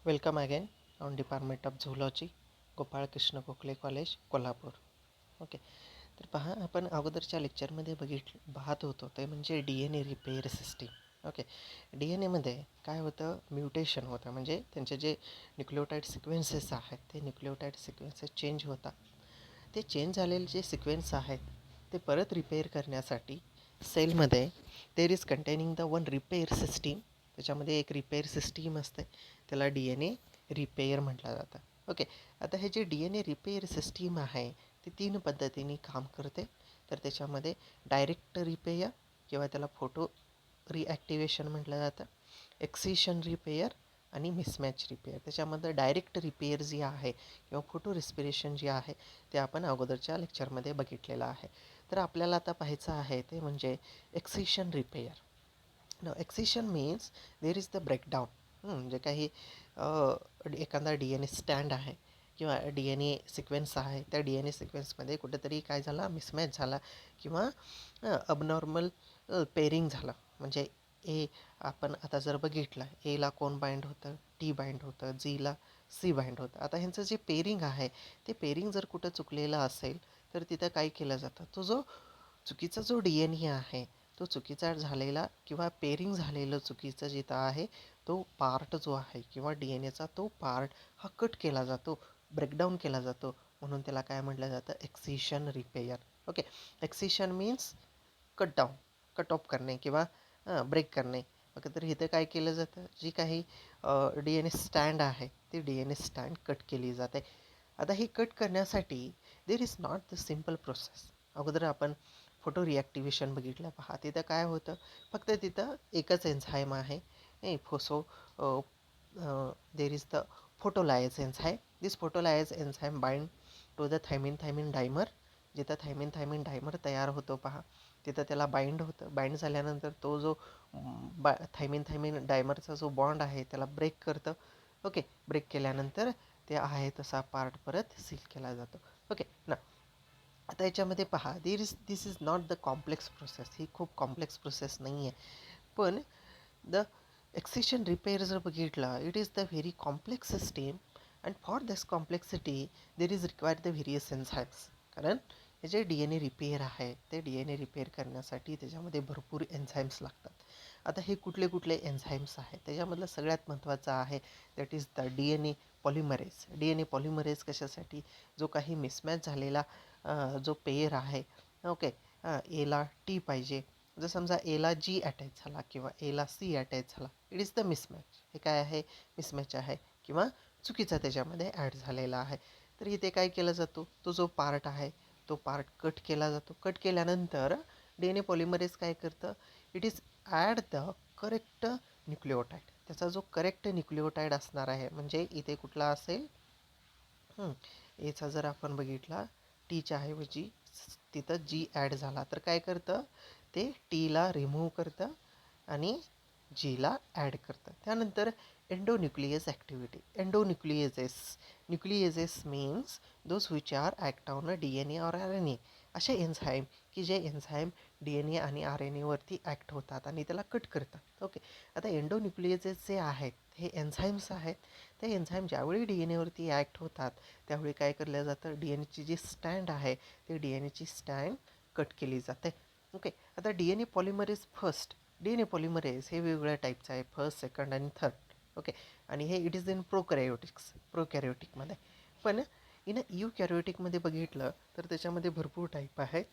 Welcome again on department of zoology, Gopal Krishna Gokhale college, Kolhapur. Okay, तर पहा, आपण अगोदरच्या लेक्चरमध्ये पाहत होतो ते म्हणजे D N A repair system. Okay, D N एमध्ये काय होतं, म्युटेशन होतं, म्हणजे त्यांचे जे न्यूक्लियोटाईड सिक्वेन्सेस आहेत ते न्यूक्लियोटाईड सिक्वेन्सेस चेंज होतात. ते चेंज झालेले जे सिक्वेन्स आहेत ते परत रिपेअर करण्यासाठी सेलमध्ये there is containing the one repair system. त्याच्यामध्ये एक रिपेअर सिस्टीम असते, त्याला डी एन ए रिपेअर म्हटलं जातं. ओके, आता हे जे D N A repair system आहे ते 3 पद्धतीने काम करते. तर त्याच्यामध्ये डायरेक्ट रिपेअर किंवा त्याला फोटो रिॲक्टिवेशन म्हटलं जातं, एक्सिशन रिपेअर आणि मिसमॅच रिपेअर. त्याच्यामध्ये डायरेक्ट रिपेअर जी आहे किंवा फोटो रिस्पिरेशन जी आहे ते आपण अगोदरच्या लेक्चरमध्ये बघितलेलं आहे. तर आपल्याला आता पाहायचं आहे ते म्हणजे excision repair. No, excision means there is the breakdown. जे काही एखादा डी एन ए स्टँड आहे किंवा डी एन ए सिक्वेन्स आहे, त्या डी एन ए सिक्वेन्समध्ये कुठेतरी काय झाला, मिसमॅच झाला किंवा अबनॉर्मल पेरिंग झालं. म्हणजे ए आपण आता जर बघितलं, एला कोण बाइंड होतं, टी बाइंड होतं, जीला सी बाइंड होतं. आता ह्यांचं जे पेरिंग आहे ते पेरिंग जर कुठं चुकलेलं असेल तर तिथं काय केलं जातं, तो जो चुकीचा जो डी एन ए आहे तो चुकीचा झालेला किंवा पेरिंग झालेलं चुकीचं जिथं आहे तो पार्ट जो आहे किंवा डी एन एचा तो पार्ट हा कट केला जातो, ब्रेकडाऊन केला जातो. म्हणून त्याला काय म्हटलं जातं, excision repair. Okay, excision means cut down, cut off करणे किंवा ब्रेक करणे. ओके, तर इथे काय केलं जातं, जी काही डी एन ए स्टँड आहे ती डी एन ए स्टँड कट केली जाते. आता ही कट करण्यासाठी there is not the simple process. अगोदर आपण फोटो रिॲक्टिवेशन बघितलं, पहा तिथं काय होतं, फक्त तिथं एकच एन्झाईम आहे. फोसो there is the photolyase enzyme. This photolyase enzyme bind to the thymine dimer. जिथं थायमिन डायमर तयार होतो पहा, तिथं त्याला बाइंड होतं. बाइंड झाल्यानंतर तो जो थायमिन डायमरचा जो बॉन्ड आहे त्याला ब्रेक करतं. ओके, ब्रेक केल्यानंतर ते आहे तसा पार्ट परत सील केला जातो. ओके ना, आता याच्यामध्ये पहा, this is not the complex process. ही खूप कॉम्प्लेक्स प्रोसेस नाही आहे. पण द एक्सिशन रिपेअर जर बघितला, it is the very complex system and for this complexity there is required the various enzymes. कारण हे जे डी एन ए रिपेअर आहे ते डी एन ए रिपेअर करण्यासाठी त्याच्यामध्ये भरपूर एन्झाईम्स लागतात. आता हे कुठले कुठले एन्झाईम्स आहेत, त्याच्यामधलं सगळ्यात महत्त्वाचं आहे that is the D N A polymerase. D N A polymerase कशासाठी, जो काही मिसमॅच झालेला जो पेयर आहे, ओके, एला टी पाहिजे, जर समजा एला जी अटॅच झाला किंवा एला सी अटॅच झाला, इट इज द मिसमॅच. हे काय आहे, मिसमॅच आहे किंवा चुकीचा त्याच्यामध्ये ॲड झालेला आहे. तर इथे काय केला जातो, तो जो पार्ट आहे तो पार्ट कट केला जातो. कट केल्यानंतर डी एन ए पॉलिमरेज काय करतं, it is add the correct nucleotide. त्याचा जो करेक्ट न्यूक्लिओटाईड असणार आहे, म्हणजे इथे कुठला असेल, एचा जर आपण बघितला, टीच्या ऐवजी तिथं जी ॲड झाला तर काय करतं, ते टीला रिमूव्ह करतं आणि जीला ॲड करतं. त्यानंतर endonuclease activity. Nucleases means those which are act on a D N A or R N A. असे एन्झाईम की जे एन्झाईम डी एन ए आणि आर एन एवरती ॲक्ट होतात आणि त्याला कट करतात. ओके, आता एंडोन्यूक्लिएजेस जे आहेत हे एन्झाईम्स आहेत. ते एन्झाईम ज्यावेळी डी एन एवरती ॲक्ट होतात त्यावेळी काय केलं जातं, डी एन एची जी स्टँड आहे ते डी एन एची स्टँड कट केली जाते. ओके, आता D N A polymerase first, D N A polymerase हे वेगवेगळ्या टाईपचं आहे, फर्स्ट, सेकंड आणि थर्ड. ओके, आणि हे इट इज इन प्रोकॅरिओटिकमध्ये. पण इन युकॅरिओटिकमध्ये बघितलं तर त्याच्यामध्ये भरपूर टाईप आहेत.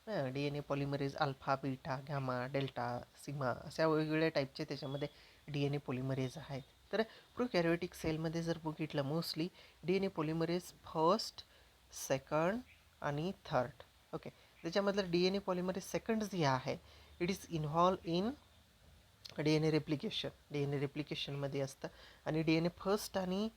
D N A polymerase alpha, beta, gamma, delta, sigma अशा वेगवेगळ्या टाईपचे त्याच्यामध्ये डी एन ए पॉलिमरेज आहेत. तर प्रोकॅरिओटिक सेलमध्ये जर बघितलं, mostly D N A polymerase first, second आणि थर्ड. ओके, त्याच्यामधलं D N A polymerase second जे आहे it is involve in D N A replication. D N A रेप्लिकेशनमध्ये असतं. आणि डी एन ए फर्स्ट आणि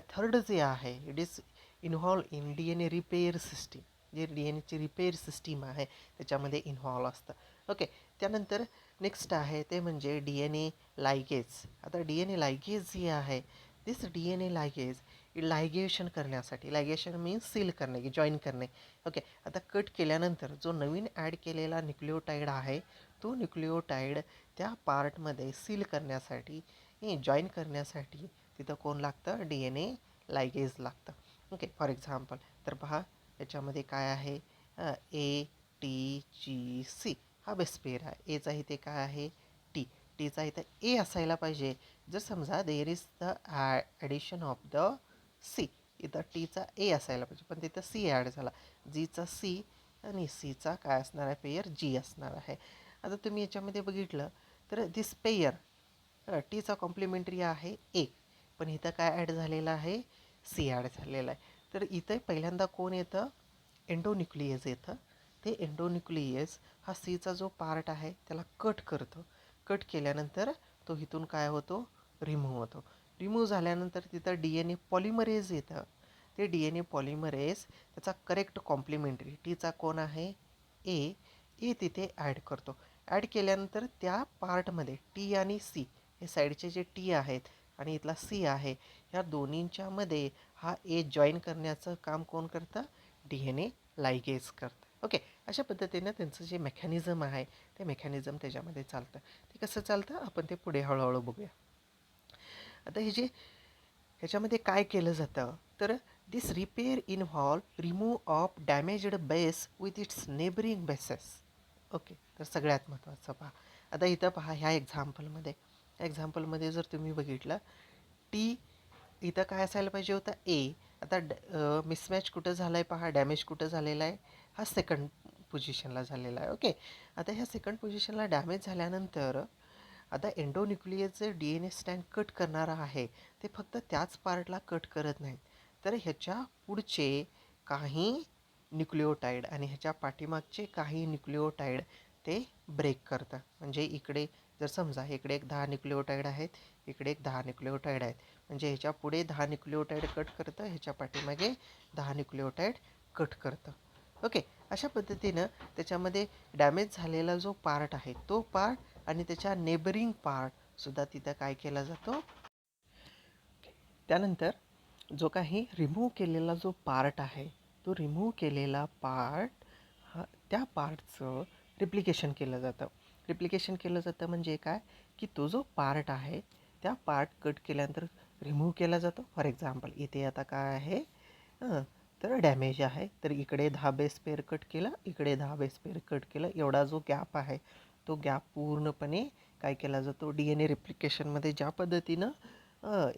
थर्ड जे आहे it is involve in D N A repair system. जे डी एन एची रिपेअर सिस्टीम आहे त्याच्यामध्ये इन्व्हॉल्व असतं. ओके, त्यानंतर नेक्स्ट आहे ते म्हणजे डी एन ए लायगेज. आता डी एन ए लायगेज जी आहे, दिस डी एन ए लायगेज लायगेशन करण्यासाठी, लायगेशन मीन्स सील करणे की जॉईन करणे. ओके, आता कट केल्यानंतर जो नवीन ॲड केलेला न्यूक्लिओटाईड आहे तो न्यूक्लिओटाईड त्या पार्टमध्ये सील करण्यासाठी, जॉईन करण्यासाठी तिथं कोण लागतं, DNA लायगेज लागतं. ओके, फॉर एक्झाम्पल तर पहा याच्यामध्ये काय आहे, ATGC हा बेस पेअर आहे. एचा इथे काय आहे, टीचा इथं ए असायला पाहिजे. जर समजा there is the addition of the C, इथं टीचा ए असायला पाहिजे पण तिथं सी ॲड झाला. जीचा सी आणि सीचा काय असणार आहे, पेयर जी असणार आहे. आता तुम्ही याच्यामध्ये बघितलं तर दिस पेयर टीचा कॉम्प्लिमेंटरी आहे ए, पण इथं काय ॲड झालेलं आहे, सी ॲड झालेलं आहे. तर इथं पहिल्यांदा कोण येतं, एंडोन्यूक्लियस येतं. ते एंडोन्यूक्लियस हा सीचा जो पार्ट आहे त्याला कट करतो. कट केल्यानंतर तो इथून काय होतो, रिमूव्ह होतो. रिमूव्ह झाल्यानंतर तिथं DNA पॉलिमरेज येतं. ते DNA पॉलिमरेज त्याचा करेक्ट कॉम्प्लिमेंटरी टीचा कोण आहे, ए तिथे ॲड करतो. ॲड केल्यानंतर त्या पार्टमध्ये टी आणि सी हे साईडचे जे टी आहेत आणि इथला सी आहे, ह्या दोन्हींच्या मध्ये हा ए जॉईन करण्याचं काम कोण करतं, DNA लायगेज करतं. ओके, अशा पद्धतीनं त्यांचं जे मेकॅनिझम आहे ते मेकॅनिझम त्याच्यामध्ये चालतं. ते कसं चालतं आपण ते पुढे हळूहळू बघूया. आता हे जे ह्याच्यामध्ये काय केलं जातं तर this repair involve remove of damaged base with its neighbouring bases. Okay, तर सगळ्यात महत्त्वाचं पहा. आता इथं पहा ह्या एक्झाम्पलमध्ये जर तुम्ही बघितलं टी इथं काय असायला पाहिजे होता, ए. आता मिसमॅच कुठं झालं आहे पहा, डॅमेज कुठं झालेला आहे, हा सेकंड पोझिशनला झालेला आहे. ओके, आता ह्या सेकंड पोझिशनला डॅमेज झाल्यानंतर आता एंडोन्यूक्लियस जे DNA स्टँड कट करणारा आहे ते फक्त त्याच पार्टला कट करत नाहीत, तर ह्याच्या पुढचे काही न्यूक्लिओटाईड आणि ह्याच्या पाठीमागचे काही न्यूक्लिओटाईड ते ब्रेक करतं. म्हणजे इकडे जर समजा इकडे एक 10 न्यूक्लिओटाईड आहेत, इकडे एक 10 न्यूक्लिओटाईड आहेत, म्हणजे ह्याच्या पुढे 10 न्यूक्लिओटाईड कट करतं, ह्याच्या पाठीमागे 10 न्यूक्लिओटाईड कट करतं. ओके, अशा पद्धतीनं त्याच्यामध्ये डॅमेज झालेला जो पार्ट आहे तो पार्ट आणि त्याच्या नेबरिंग पार्टसुद्धा तिथं काय केला जातो. त्यानंतर जो काही रिमूव्ह केलेला जो पार्ट आहे तो रिमूव्ह केलेला पार्ट हा त्या पार्टचं रिप्लिकेशन केलं जातं. रिप्लिकेशन केलं जातं म्हणजे काय की तो जो पार्ट आहे त्या पार्ट कट केल्यानंतर रिमूव्ह केला जातो. फॉर एक्झाम्पल इथे आता काय आहे, तर डॅमेज आहे, तर इकडे 10 बेस पेअर कट केला, इकडे 10 बेस पेअर कट केलं, एवढा जो गॅप आहे तो गॅप पूर्णपणे काय केला जातो, DNA रिप्लिकेशनमध्ये ज्या पद्धतीनं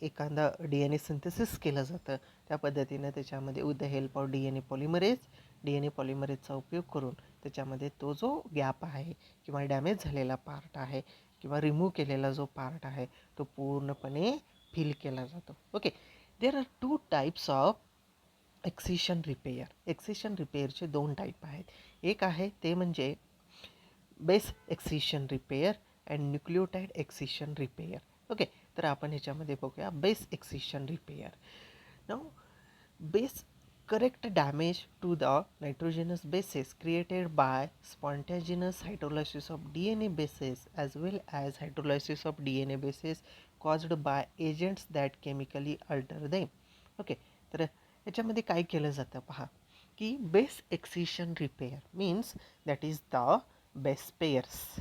एखादा DNA सिंथेसिस केलं जातं त्या पद्धतीनं त्याच्यामध्ये with the help of DNA पॉलिमरेजचा उपयोग करून त्याच्यामध्ये तो जो गॅप आहे किंवा डॅमेज झालेला पार्ट आहे किंवा रिमूव्ह केलेला जो पार्ट आहे तो पूर्णपणे फिल केला जातो. Okay, there are 2 types of excision repair. Excision रिपेयरचे 2 टाईप आहेत. एक आहे ते म्हणजे base excision repair and nucleotide excision repair. Okay, तर आपण ह्याच्यामध्ये बघूया base excision repair. Now base correct damage to the nitrogenous bases created by spontaneous hydrolysis of DNA bases as well as hydrolysis of DNA bases caused by agents that chemically alter them. Okay, तर याच्यामध्ये काय केलं जातं पहा की base excision repair means that is the base pairs.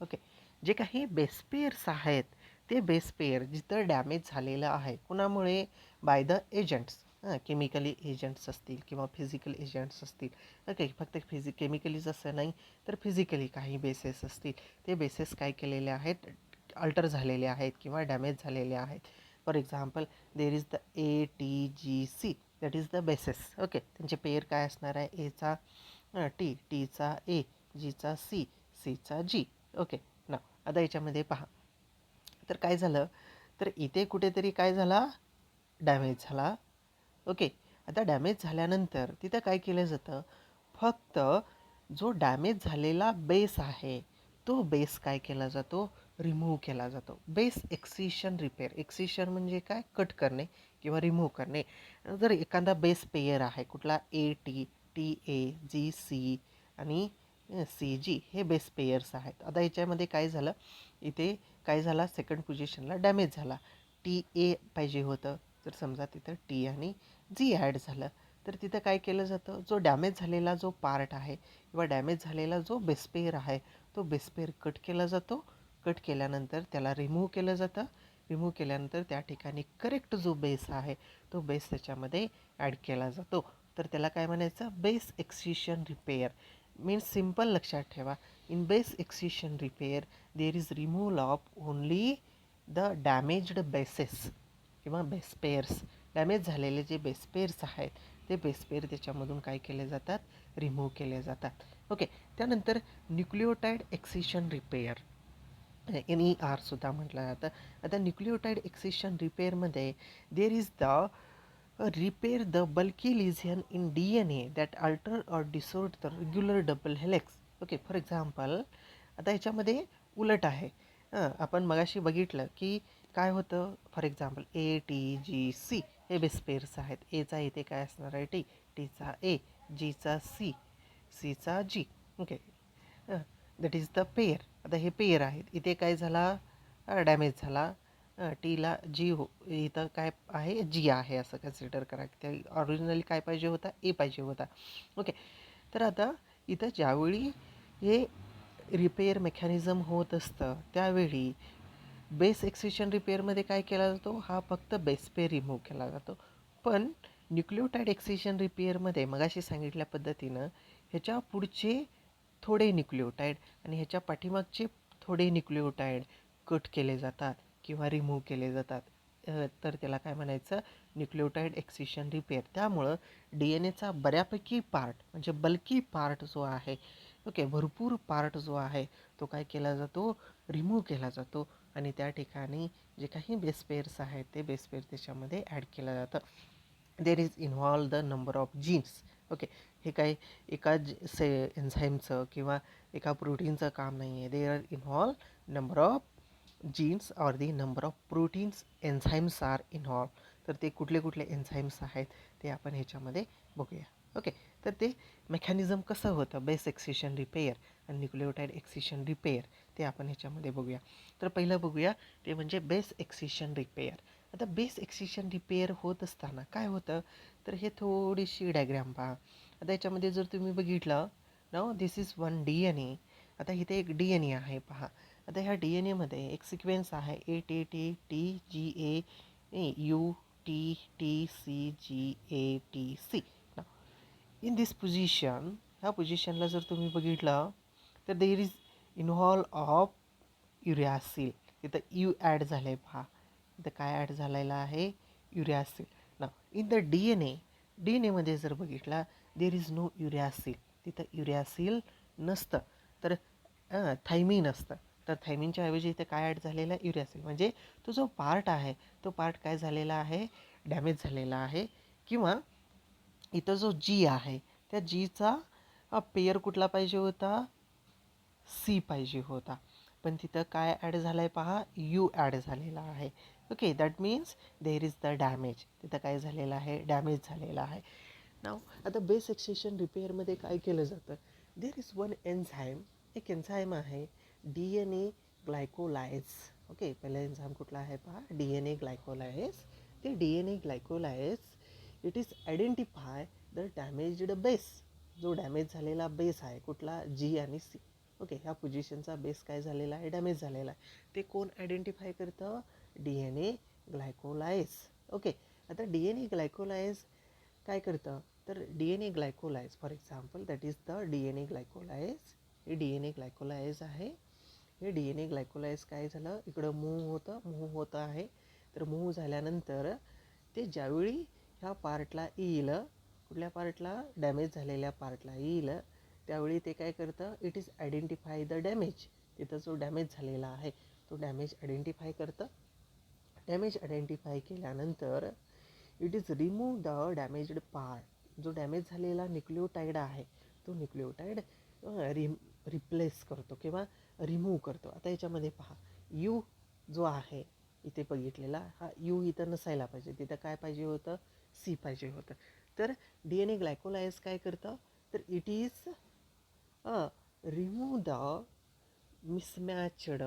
Okay, जे काही base pairs आहेत ते बेस पेयर जिथं डॅमेज झालेलं आहे कुणामुळे, by the agents, chemically agents असतील किंवा फिजिकल एजंट्स असतील. ओके, फक्त केमिकलीच असं नाही तर फिजिकली काही बेसेस असतील, ते बेसेस काय केलेले आहेत, अल्टर झालेले आहेत किंवा डॅमेज झालेले आहेत. For example there is the ATGC that is the bases. Okay, त्यांचे पेयर काय असणार आहे, एचा टीचा ए, जीचा सी, सीचा जी. ओके ना, आता याच्यामध्ये पहा तर काय झालं, तर इथे कुठेतरी काय झाला, डॅमेज झाला. ओके, आता डॅमेज झाल्यानंतर तिथं काय केलं जातं, फक्त जो डॅमेज झालेला बेस आहे तो बेस काय केला जातो, रिमूव्ह केला जातो. Base excision repair. एक्सिशन म्हणजे काय, कट करणे किंवा रिमूव्ह करणे. जर एखादा बेस पेयर आहे कुठला ATTA GC आणि CG हे बेस पेयर्स आहेत. आता याच्यामध्ये काय झालं, इथे काय झाला, सेकंड पोझिशनला डॅमेज झाला, TA पाहिजे होतं, तर समजा तिथं T आणि G ॲड झालं, तर तिथं काय केलं जातं, जो डॅमेज झालेला जो पार्ट आहे किंवा डॅमेज झालेला जो बेसपेयर आहे तो बेसपेयर कट केला जातो. कट केल्यानंतर त्याला रिमूव्ह केलं जातं. रिमूव्ह केल्यानंतर त्या ठिकाणी करेक्ट जो बेस आहे तो बेस त्याच्यामध्ये ॲड केला जातो. तर त्याला काय म्हणायचं, base excision repair. Means simple लक्षात ठेवा, in base excision repair there is removal of only the damaged bases किंवा बेस पेअर्स. डॅमेज झालेले जे बेस पेअर्स आहेत ते बेस पेअर त्याच्यामधून काय केले जातात, रिमूव्ह केले जातात. ओके. त्यानंतर न्यूक्लिओटाइड एक्सिशन रिपेअर, NER सुद्धा म्हटलं जातं. आता न्यूक्लिओटाइड एक्सिशन रिपेअरमध्ये there is the repair the bulky lesion in DNA that alter or distort the regular double helix. Okay. For example आता ह्याच्यामध्ये उलट आहे. आपण मगाशी बघितलं की काय होतं, फॉर एक्झाम्पल ATGC हे बेस पेअर्स आहेत. एचा इथे काय असणार आहे, टीचा A, जीचा C, सीचा G. Okay. That is the pair. आता हे पेअर आहेत. इथे काय झाला, डॅमेज झाला. टीला जी इथं काय आहे, जी आहे असं कन्सिडर करा. त्या ऑरिजिनली काय पाहिजे होता, ए पाहिजे होता. ओके. तर आता इथं ज्यावेळी हे रिपेअर मेकॅनिझम होत असतं त्यावेळी बेस एक्सिशन रिपेअरमध्ये काय केला जातो, हा फक्त बेस पेअर रिमूव्ह केला जातो. पण न्यूक्लिओटाइड एक्सिशन रिपेअरमध्ये मगाशी सांगितल्या पद्धतीनं ह्याच्या पुढचे थोडे न्यूक्लिओटाइड आणि ह्याच्या पाठीमागचे थोडे न्यूक्लिओटाइड कट केले जातात किंवा रिमूव्ह केले जातात. तर त्याला काय म्हणायचं, न्यूक्लिओटाइड एक्सिशन रिपेअर. त्यामुळं DNAचा बऱ्यापैकी पार्ट म्हणजे बल्की पार्ट जो आहे, ओके, भरपूर पार्ट जो आहे तो काय केला जातो, रिमूव्ह केला जातो आणि त्या ठिकाणी जे काही बेस पेअर्स आहेत ते बेस पेअर त्याच्यामध्ये ॲड केलं जातं. There is involve the number of genes. Okay. हे काही एका एन्झाईमचं किंवा एका प्रोटीनचं काम नाही आहे. They are involve number of genes or the number of proteins enzymes are involve. तर ते कुठले कुठले एन्झाईम्स आहेत ते आपण ह्याच्यामध्ये बघूया. ओके. तर ते मेकॅनिझम कसं होतं बेस एक्सिशन रिपेअर आणि न्यूक्लिओटाइड एक्सिशन रिपेअर ते आपण ह्याच्यामध्ये बघूया. तर पहिलं बघूया ते म्हणजे बेस एक्सिशन रिपेअर. आता बेस एक्सिशन रिपेअर होत असताना काय होतं, तर हे थोडीशी डायग्राम पहा. आता याच्यामध्ये जर तुम्ही बघितलं ना, दिस इज वन DNA. आता इथे एक DNA आहे पहा. आता ह्या DNAमध्ये एक सिक्वेन्स आहे ATTTGAUTTCGATC. इन दिस पोझिशन, ह्या पोझिशनला जर तुम्ही बघितलं तर देर इज इन्व्हॉल्व ऑफ युरॅसिल. इथं यू ॲड झालं आहे पहा. इथं काय ॲड झालेलं आहे, युरॅसिल. ना इन द DNA मध्ये जर बघितला देर इज नो युरॅसिल. तिथं युरॅसिल नसतं, तर थायमिन असतं. तर थायमिनच्या ऐवजी इथे काय ॲड झालेलं आहे, युरॅसिल. म्हणजे तो जो पार्ट आहे तो पार्ट काय झालेला आहे, डॅमेज झालेला आहे. किंवा इथं जो जी आहे त्या जीचा पेयर कुठला पाहिजे होता, सी पाहिजे होता. पण तिथं काय ॲड झालं आहे पहा, यू ॲड झालेला आहे. Okay. That means there is the damage. तिथं काय झालेलं आहे, डॅमेज झालेला आहे. नाव आता बेस एक्सिशन रिपेअरमध्ये काय केलं जातं, देर इज वन एन्झाईम. एक एन्झाईम आहे DNA ग्लायकोलायज. ओके. पहिला एन्झाईम कुठला आहे पहा, DNA ग्लायकोलायज. ते DNA glycolase it is identify the damaged base. जो डॅमेज झालेला बेस आहे कुठला, जी आणि सी. ओके. ह्या पोझिशनचा बेस काय झालेला आहे, डॅमेज झालेला आहे. ते कोण आयडेंटिफाय करतं, DNA ग्लायकोलायज. ओके. आता DNA ग्लायकोलायज काय करतं, तर DNA glycolase for example that is the DNA glycolase. हे DNA ग्लायकोलायज आहे. हे DNA ग्लायकोलायज काय झालं, इकडं मूव्ह होतं आहे. तर मूव्ह झाल्यानंतर ते ज्यावेळी ह्या पार्टला येईल, कुठल्या पार्टला, डॅमेज झालेल्या पार्टला येईल, त्यावेळी ते काय करतं, it is identify the damage. तिथं जो डॅमेज झालेला आहे तो डॅमेज आयडेंटिफाय करतं. डॅमेज आयडेंटिफाय केल्यानंतर it is remove the damaged part. जो डॅमेज झालेला न्यूक्लिओटाइड आहे तो न्यूक्लिओटाइड रिप्लेस करतो किंवा रिमूव्ह करतो. आता याच्यामध्ये पहा, यू जो आहे इथे बघितलेला, हा यू इथं नसायला पाहिजे. तिथं काय पाहिजे होतं, सी पाहिजे होतं. तर DNA ग्लायकोलायज काय करतं, तर it is remove the mismatched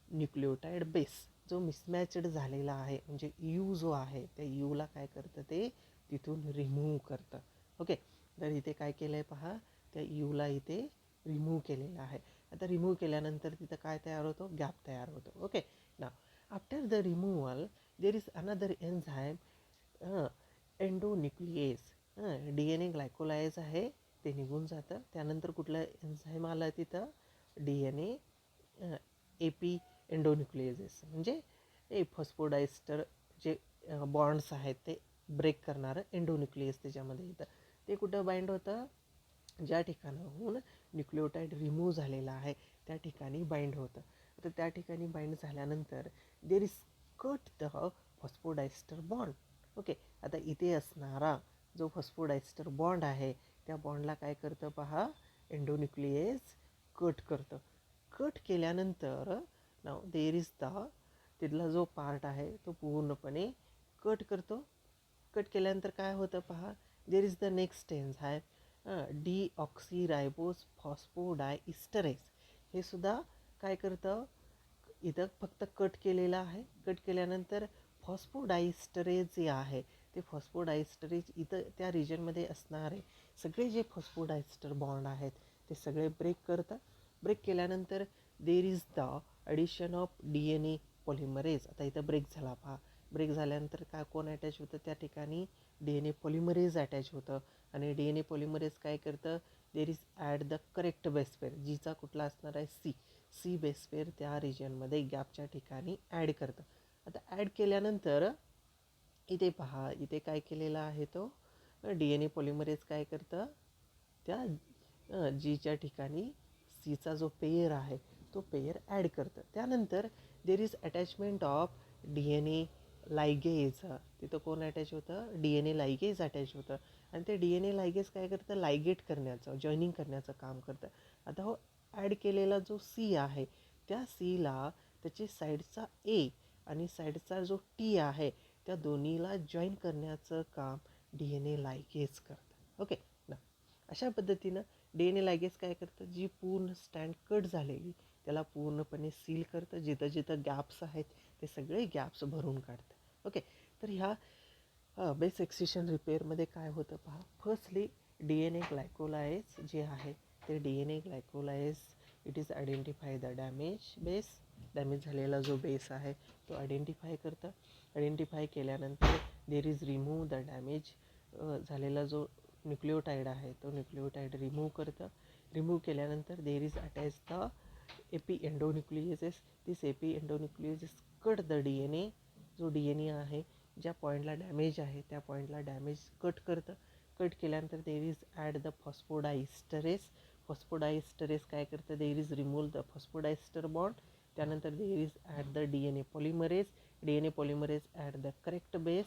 nucleotide base. जो मिसमॅचड झालेला आहे म्हणजे यू जो आहे त्या यूला काय करतं, ते तिथून रिमूव्ह करतं. ओके. तर इथे काय केलं आहे पहा, त्या यूला इथे रिमूव्ह केलेलं आहे. आता रिमूव्ह केल्यानंतर तिथं काय तयार होतो, गॅप तयार होतो. ओके. ना after after the removal there is another enzyme, endonuclease. D N A glycolase आहे ते निघून जातं. त्यानंतर कुठलं एन्झाईम आलं तिथं, D N A P endonucleases, म्हणजे फॉस्फोडायस्टर जे बॉन्ड्स आहेत ते ब्रेक करणारं एंडोन्यूक्लियस त्याच्यामध्ये येतं. ते कुठं बाइंड होतं, ज्या ठिकाणाहून न्यूक्लिओटाईड रिमूव्ह झालेला आहे त्या ठिकाणी बाइंड होतं. तर त्या ठिकाणी बाइंड झाल्यानंतर there is cut the phosphodiester bond. Okay, आता इथे असणारा जो फॉस्फोडायस्टर बॉन्ड आहे त्या बॉन्डला काय करतं पहा, एंडोन्यूक्लियस कट करतं. कट केल्यानंतर नाव देर इज द, तिथला जो पार्ट आहे तो पूर्णपणे कट करतो. कट केल्यानंतर काय होतं पहा, there is the next enzyme deoxyribose phosphodiesterase. हे सुद्धा काय करतं, इथं फक्त कट केलेलं आहे. कट केल्यानंतर फॉस्फोडायइस्टरेज जे आहे ते फॉस्फोडायइस्टरेज इथं त्या रिजनमध्ये असणारे सगळे जे फॉस्फोडायस्टर बॉन्ड आहेत ते सगळे ब्रेक करतं. ब्रेक केल्यानंतर there is the addition of D N A polymerase. आता इथं ब्रेक झाला पहा. ब्रेक झाल्यानंतर काय कोण अटॅच होतं त्या ठिकाणी, D N A polymerase attach होतं. आणि डी एन ए पॉलिमरेज काय करतं, there is add the correct base pair, जिचा कुठला असणार आहे सी बेस पेअर त्या रिजनमध्ये गॅपच्या ठिकाणी ॲड करतं. आता ॲड केल्यानंतर इथे पहा, इथे काय केलेलं आहे तो डी एन ए पॉलिमरेज काय करतं, त्या जीच्या ठिकाणी सीचा जो पेयर आहे तो पेयर ॲड करतं. त्यानंतर there is attachment of D N A ligase. तिथं कोण अटॅच होतं, D N A ligase attach होतं. आणि ते डी एन ए लायगेज काय करतं, लायगेट करण्याचं, जॉईनिंग करण्याचं काम करतं. आता हो ॲड केलेला जो सी आहे त्या सीला त्याची साईडचा ए आणि साईडचा जो टी आहे त्या दोन्हीला जॉईन करण्याचं काम डी एन ए लायगेज करतं. ओके ना, अशा पद्धतीनं डी एन ए लायगेज काय करतं, जी पूर्ण स्टँड कट झालेली त्याला पूर्णपणे सील करतं. जिथं जिथं गॅप्स आहेत ते सगळे गॅप्स भरून काढतं. ओके, तर ह्या बेस एक्सिशन रिपेअरमध्ये काय होतं पहा, firstly D N A glycolase जे आहे ते D N A glycolase it is identify the damage झालेला जो बेस आहे तो आयडेंटिफाय करतं. आयडेंटिफाय केल्यानंतर there is remove the damage झालेला जो न्यूक्लिओटाईड आहे तो न्यूक्लिओटाईड रिमूव्ह करतं. रिमूव्ह केल्यानंतर there is attach the AP endonucleases. This AP endonucleases cut the D N A. जो डी एन ए आहे ज्या पॉईंटला डॅमेज आहे त्या पॉईंटला डॅमेज कट करतं. कट केल्यानंतर there is add the phosphodiesterase. Phosphodiesterase काय करतं, there is remove the phosphodiester bond. त्यानंतर there is add the D N A polymerase. D N A polymerase add the correct base.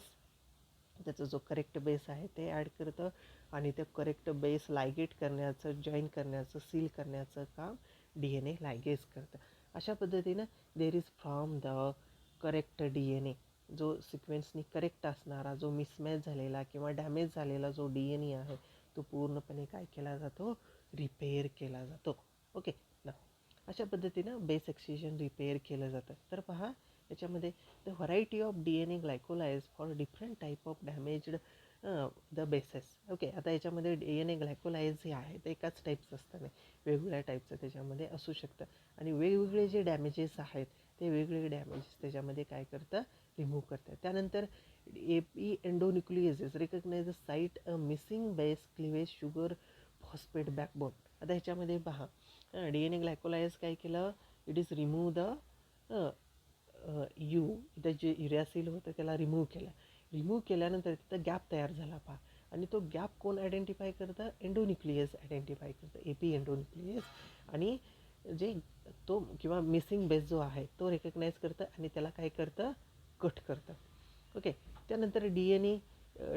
त्याचा जो correct base आहे ते add करतं आणि ते करेक्ट बेस लायगेट करण्याचं, जॉईन करण्याचं, सील करण्याचं काम डी एन ए लायगेज करतं. अशा पद्धतीनं there is from the correct D N A, जो सिक्वेन्सनी करेक्ट असणारा, जो मिसमॅच झालेला किंवा डॅमेज झालेला जो डी एन ए आहे तो पूर्णपणे काय केला जातो, रिपेअर केला जातो. ओके ना, अशा पद्धतीनं बेस एक्सिजन रिपेअर केलं जातं. तर पहा याच्यामध्ये the variety of D N A glycolase for different type of damaged the bases. Okay, आता याच्यामध्ये डी एन ए ग्लायकोलायज जे आहे ते एकाच टाईपचं असतं नाही, वेगवेगळ्या टाईपचं त्याच्यामध्ये असू शकतं. आणि वेगवेगळे जे डॅमेजेस आहेत ते वेगवेगळे डॅमेजेस त्याच्यामध्ये काय करतं, रिमूव्ह करतं. त्यानंतर AP endonucleases recognize the site a missing base cleavage sugar phosphate backbone. आता ह्याच्यामध्ये पहा, डी एन ए ग्लायकोलायज काय केलं, इट इज रिमूव्ह द इथं जे युरॅसिल होतं त्याला रिमूव्ह केलं. रिमूव्ह केल्यानंतर तिथं गॅप तयार झाला पहा. आणि तो गॅप कोण आयडेंटिफाय करतं, एंडोन्यूक्लियस आयडेंटिफाय करतं, एपी एंडोन्यूक्लियस. आणि जे तो किंवा मिसिंग बेस जो आहे तो रेकग्नाइज करतं आणि त्याला काय करतं, कट करतं. ओके, त्यानंतर D N A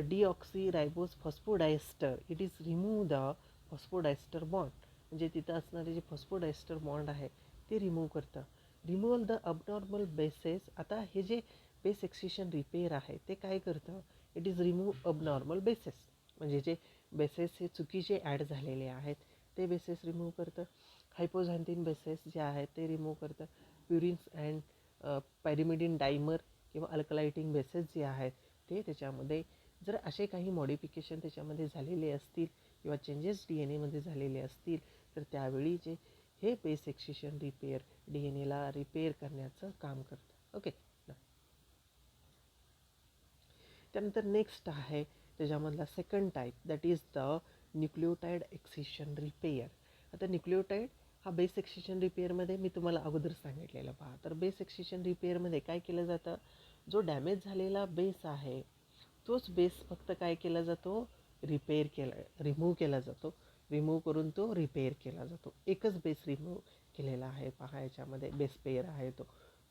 deoxyribose phosphodiester it is remove the phosphodiester bond. म्हणजे तिथं असणारे जे फॉस्फोडायस्टर बॉन्ड आहे ते रिमूव्ह करतं. Removal the abnormal bases. आता हे जे बेस एक्सिशन रिपेअर आहे ते काय करतं, it is remove abnormal bases. म्हणजे जे बेसेस हे चुकीचे ॲड झालेले आहेत ते बेसेस रिमूव्ह करतं. हायपोझॅन्थिन बेसेस जे आहेत ते रिमूव्ह करतं. प्युरिन्स अँड पॅरिमिडिन डायमर किंवा अल्कलाइटिंग बेसेस जे आहेत ते त्याच्यामध्ये जर असे काही मॉडिफिकेशन त्याच्यामध्ये झालेले असतील किंवा चेंजेस डी एन एमध्ये झालेले असतील तर त्यावेळी जे हे base excision repair D N एला रिपेअर करण्याचं काम करतं. ओके ना, त्यानंतर नेक्स्ट आहे त्याच्यामधला second type, that is the nucleotide excision repair. आता न्यूक्लियोटाईड हा बेस एक्सिशन रिपेअरमध्ये मी तुम्हाला अगोदर सांगितलेलं पहा. तर बेस एक्सिशन रिपेअरमध्ये काय केलं जातं, जो डॅमेज झालेला बेस आहे तोच बेस फक्त काय केला जातो, रिमूव्ह केला जातो. रिमूव्ह करून तो रिपेअर केला जातो. एकच बेस रिमूव्ह केलेला आहे पहा, याच्यामध्ये बेस पेयर आहे तो.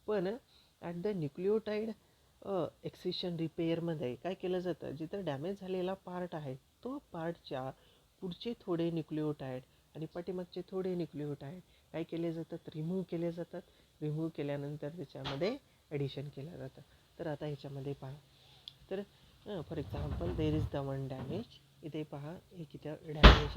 पण ॲट द न्यूक्लियोटाईड एक्सिशन रिपेअरमध्ये काय केलं जातं, जिथं डॅमेज झालेला पार्ट आहे तो पार्टच्या पुढचे थोडे न्यूक्लियोटाईड आणि पाठीमागचे थोडे न्यूक्लियोटाईड काय केले जातात, रिमूव्ह केले जातात. रिमूव्ह केल्यानंतर त्याच्यामध्ये ॲडिशन केलं जातं. तर आता ह्याच्यामध्ये पहा, तर for example there is the one damage. इथे पहा, एक इथं डॅमेज.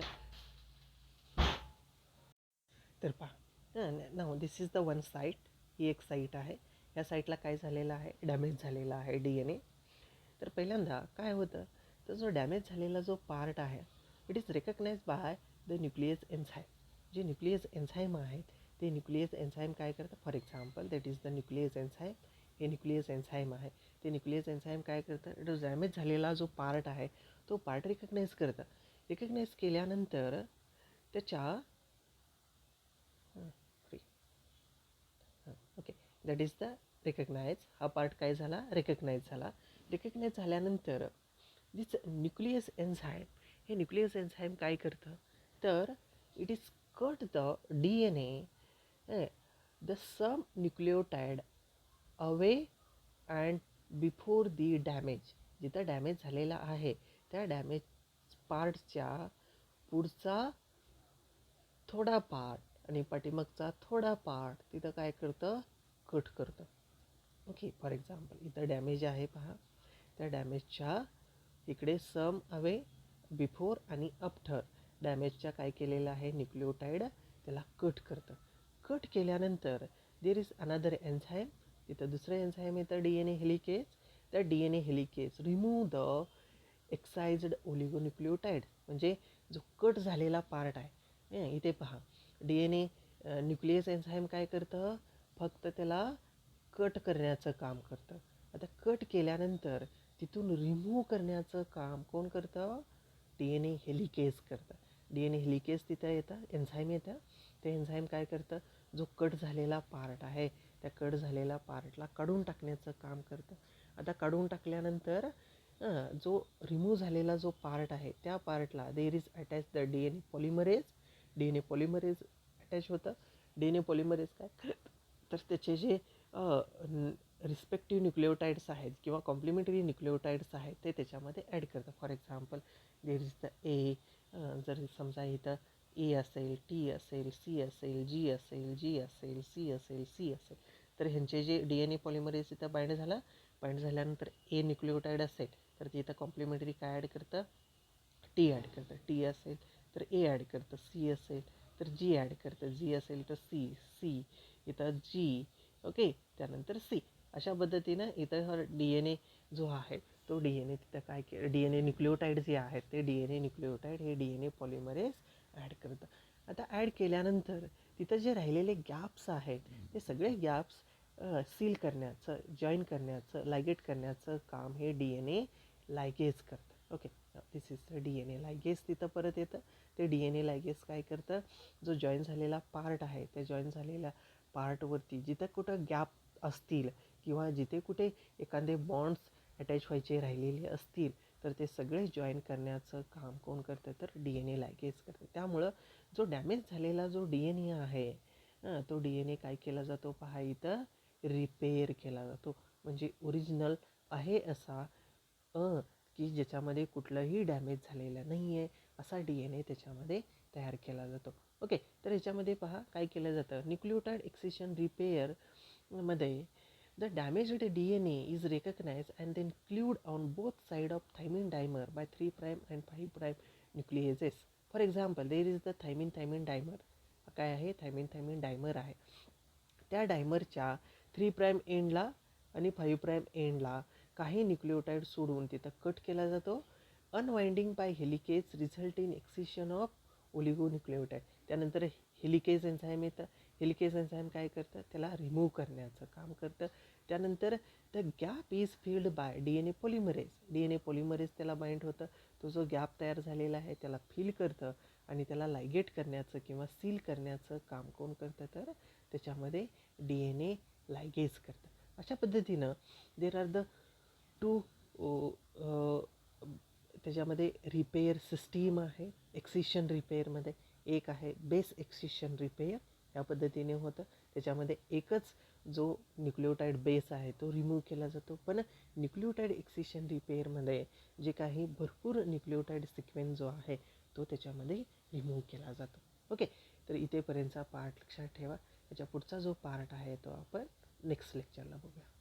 तर पहा now this is the one site. ही एक साईट आहे. या साईटला काय झालेलं आहे, डॅमेज झालेला आहे DNA. तर पहिल्यांदा काय होतं, तर जो डॅमेज झालेला जो पार्ट आहे it is recognise by the nucleus enzyme. जे न्यूक्लियस एन्झाईम आहेत ते न्यूक्लियस एन्झाईम काय करतं, for example that is the nucleus enzyme. हे न्यूक्लियस एन्झाईम आहे. ते न्यूक्लियस एन्झाईम काय करतं, जो डॅमेज झालेला जो पार्ट आहे तो पार्ट रिकग्नाइज करतं. रिकग्नाइज केल्यानंतर त्याच्या free okay, that is the recognize. हा पार्ट काय झाला, रिकग्नाइज झाला. रिकग्नाइज झाल्यानंतर दिस न्यूक्लियस एन्झाईम, हे न्यूक्लियस एन्झाईम काय करतं, तर it is cut the DNA, the some nucleotide away and before the damage. जिथं डॅमेज झालेला आहे त्या डॅमेज पार्टच्या पुढचा थोडा पार्ट आणि पाठीमागचा थोडा पार्ट तिथं काय करतं, कट करतं. ओके, फॉर एक्झाम्पल इथं डॅमेज आहे पहा, त्या डॅमेजच्या इकडे सम अवे, बिफोर आणि आफ्टर डॅमेजच्या काय केलेलं आहे, न्यूक्लियोटाईड त्याला कट करतं. कट केल्यानंतर देर इज अनदर एन्झाईम. तिथं दुसरं एन्झाईम येतं DNA हेलिकेज. त्या DNA हेलिकेज रिमूव्ह द एक्साइज्ड ओलिगोन्यूक्लियोटाईड. म्हणजे जो कट झालेला पार्ट आहे, इथे पहा DNA न्यूक्लियस एन्झाईम काय करतं, फक्त त्याला कट करण्याचं काम करतं. आता कट केल्यानंतर तिथून रिमूव्ह करण्याचं काम कोण करतं, DNA हेलिकेज करतं. DNA हेलिकेज तिथं येतं, एन्झाईम येतं. ते एन्झाईम काय करतं, जो कट झालेला पार्ट आहे त्या कट झालेल्या पार्टला काढून टाकण्याचं काम करतं. आता काढून टाकल्यानंतर जो रिमूव्ह झालेला जो पार्ट आहे त्या पार्टला there is attach the DNA polymerase. DNA polymerase attach होतं. DNA पॉलिमरेज काय तर त्याचे जे रिस्पेक्टिव्ह न्यूक्लियोटाईड्स आहेत किंवा कॉम्प्लिमेंटरी न्यूक्लियोटाईड्स आहेत ते त्याच्यामध्ये ॲड करतं. For example there is the ए. जर समजा इथं ए असेल, टी असेल, सी असेल, जी असेल, जी असेल, सी असेल, सी असेल, तर ह्यांचे जे DNA पॉलिमरेज इथं बाइंड झाल्यानंतर ए न्यूक्लियोटाईड असेल तर तिथं कॉम्प्लिमेंटरी काय ॲड करतं, टी ॲड करतं. टी असेल तर ए ॲड करतं. सी असेल तर जी ॲड करतं. जी असेल तर सी इथं जी. ओके, त्यानंतर सी. अशा पद्धतीनं इथं DNA जो आहे तो DNA तिथं काय DNA न्यूक्लियोटाईड जे आहेत ते DNA न्यूक्लियोटाईड हे DNA पॉलिमरेज ॲड करतं. आता ॲड केल्यानंतर तिथं जे राहिलेले गॅप्स आहेत ते सगळे गॅप्स सील करण्याचं, जॉईन करण्याचं, लायगेट करण्याचं काम हे DNA लायगेज करतं. Okay, this is the DNA लायगेज. तिथं परत येतं. ते DNA लायगेज काय करतं, जो जॉईन झालेला पार्ट आहे त्या जॉईन झालेल्या पार्टवरती जिथं कुठं गॅप असतील किंवा जिथे कुठे एखादे बॉन्ड्स अटॅच व्हायचे राहिलेले असतील तर ते सगळे जॉईन करण्याचं काम कोण करतं, तर DNA लायगेज करतं. त्यामुळं जो डॅमेज झालेला जो DNA आहे तो DNA काय केला जातो पहा, इथं रिपेअर केला जातो. म्हणजे ओरिजिनल आहे असा की ज्याच्यामध्ये कुठलंही डॅमेज झालेलं नाही आहे असा DNA त्याच्यामध्ये तयार केला जातो. ओके, तर ह्याच्यामध्ये पहा काय केलं जातं, न्यूक्लियोटाईड एक्सिशन रिपेअर मध्ये the damaged DNA is recognize and then cleaved on both side of thymine dimer by 3' and 5' nucleases. For example there is the thymine dimer. काय आहे, थायमिन डायमर आहे. त्या डायमरच्या 3' एंडला आणि 5' एंडला काही न्यूक्लियोटाईड सोडून तिथं कट केला जातो. Unwinding by helicase result in excision of oligonucleotide. त्यानंतर हेलिकेज एन्झाईम येतं. हेलिकेज एन्झाईम काय करतं, त्याला रिमूव्ह करण्याचं काम करतं. त्यानंतर the gap is filled by DNA polymerase. DNA polymerase त्याला बाइंड होतं, तो जो गॅप तयार झालेला आहे त्याला फिल करतं आणि त्याला लायगेट करण्याचं किंवा सील करण्याचं काम कोण करतं, तर त्याच्यामध्ये DNA लायगेज करतं. अशा पद्धतीनं देर आर द टू त्याच्यामध्ये रिपेअर सिस्टीम आहे एक्सिशन रिपेअरमध्ये. एक आहे बेस एक्सिशन रिपेअर, या पद्धतीने होतं. त्याच्यामध्ये एकच जो न्यूक्लियोटाईड बेस आहे तो रिमूव्ह केला जातो. पण न्यूक्लियोटाईड एक्सिशन रिपेअरमध्ये जे काही भरपूर न्यूक्लियोटाईड सिक्वेन्स जो आहे तो त्याच्यामध्ये रिमूव्ह केला जातो. ओके, तर इथेपर्यंतचा पार्ट लक्षात ठेवा. याच्या पुढचा जो पार्ट आहे तो आपण नेक्स्ट लेक्चरला बघूया.